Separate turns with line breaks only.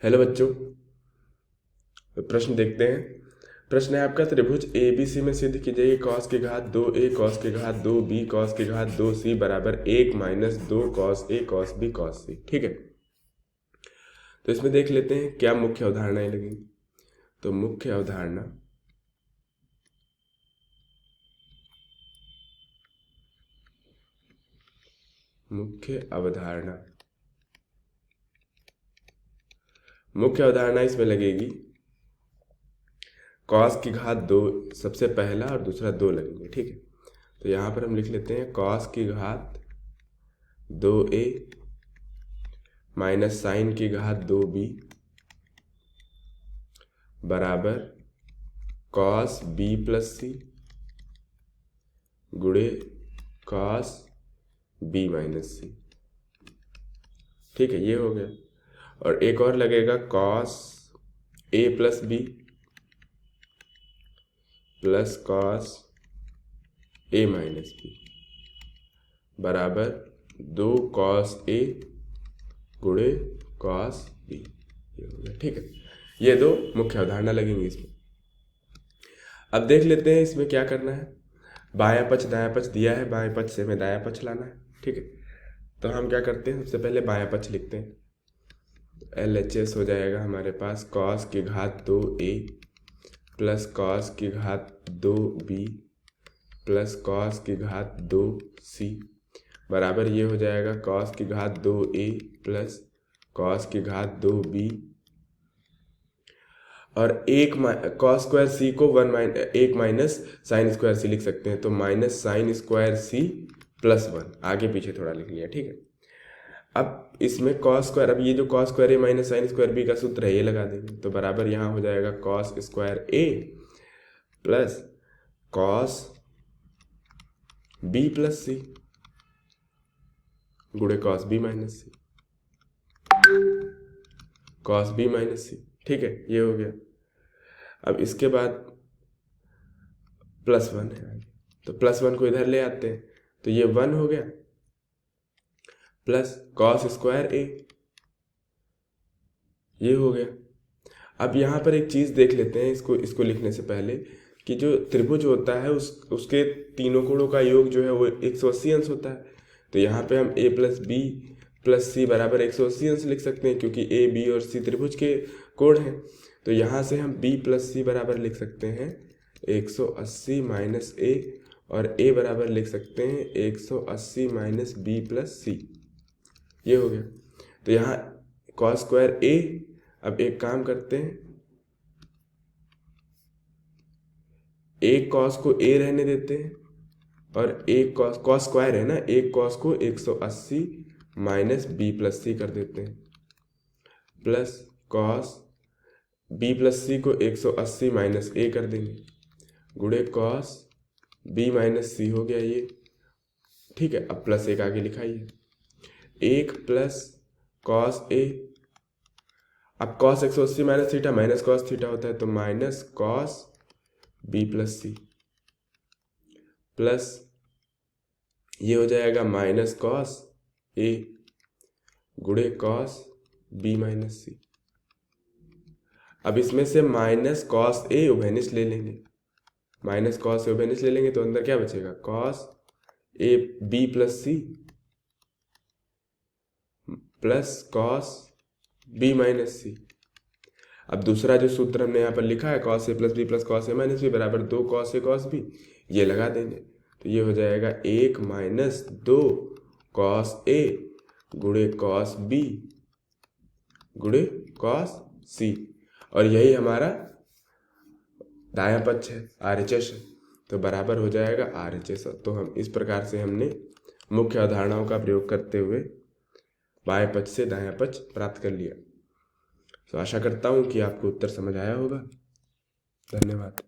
Hello बच्चों, प्रश्न देखते हैं। प्रश्न है आपका, त्रिभुज ABC में सिद्ध कीजिए cos की घात 2a cos की घात 2b cos की घात 2c बराबर 1 minus 2 cos a cos b cos c। ठीक है, तो इसमें देख लेते हैं क्या मुख्य अवधारणाएं लगेंगी। तो मुख्य अवधारणा मुख्य अवधारणा इसमें लगेगी cos की घात 2 सबसे पहला और दूसरा 2 लगेंगे। ठीक है, तो यहाँ पर हम लिख लेते हैं cos की घात 2a माइनस साइन की घात 2b बराबर cos b प्लस c गुणे cos b माइनस c। ठीक है, ये हो गया। और एक और लगेगा cos a plus b plus cos a minus b बराबर 2 cos a गुणे cos b। ये हो गया। ठीक है, ये दो मुख्य अवधारणा लगेंगी इसमें। अब देख लेते हैं इसमें क्या करना है। बायां पक्ष दायां पक्ष दिया है, बाएं पक्ष से हमें दायां पक्ष लाना है। ठीक है, तो हम क्या करते हैं, सबसे पहले बायां पक्ष लिखते हैं। LHS हो जाएगा हमारे पास cos की घात 2a प्लस cos की घात 2b प्लस cos की घात 2c बराबर ये हो जाएगा cos की घात 2a प्लस cos की घात 2b और एक cos स्क्वायर c को 1 माइनस साइन स्क्वायर c लिख सकते हैं, तो minus sine square c plus 1 आगे पीछे थोड़ा लिख लिया। ठीक है, अब इसमें cos स्क्वायर, अब ये जो cos square a minus sine square b का सूत्र है ये लगा देंगे, तो बराबर यहाँ हो जाएगा cos square a plus cos b plus c गुणे cos b minus c cos b minus c। ठीक है, ये हो गया। अब इसके बाद प्लस 1 है, तो प्लस 1 को इधर ले आते हैं, तो ये 1 हो गया प्लस cos स्क्वायर a, ये हो गया। अब यहाँ पर एक चीज़ देख लेते हैं, इसको लिखने से पहले, कि जो त्रिभुज होता है उसके तीनों कोणों का योग जो है वो 180 अंश होता है। तो यहाँ पे हम a प्लस बी प्लस सी बराबर 180 अंश लिख सकते हैं, क्योंकि a b और c त्रिभुज के कोण हैं। तो यहाँ से हम b प्लस सी बराबर लिख सकते हैं 180 माइनस a और a बराबर लिख सकते हैं 180 माइनस b प्लस सी। ये हो गया। तो यहाँ cos स्क्वायर a, अब एक काम करते हैं, एक cos को a रहने देते हैं और एक cos स्क्वायर है ना, एक cos को 180 माइनस b प्लस सी कर देते हैं प्लस cos b प्लस सी को 180 माइनस a कर देंगे गुणे cos b माइनस सी हो गया ये। ठीक है, अब प्लस एक आगे लिखाइए, एक प्लस cos a, अब cos 180 minus theta minus cos theta होता है, तो minus cos b plus C plus ये हो जाएगा माइनस cos a गुणे cos b माइनस सी। अब इसमें से माइनस cos a उभयनिष्ठ ले लेंगे, माइनस cos a उभयनिष्ठ ले लेंगे, तो अंदर क्या बचेगा, cos a b plus C plus cos b minus C. अब दूसरा जो सूत्र हमने यहाँ पर लिखा है cos a plus B plus cos a minus B बराबर 2 cos a cos b, ये लगा देंगे, तो ये हो जाएगा 1 माइनस 2 cos a गुणे cos b गुणे cos c, और यही हमारा दायां पक्ष है, RHS है, तो बराबर हो जाएगा RHS। तो हम इस प्रकार से हमने मुख्य अवधारणाओं का प्रयोग करते हुए बाएं पक्ष से दायां पक्ष प्राप्त कर लिया। तो आशा करता हूँ कि आपको उत्तर समझ आया होगा। धन्यवाद।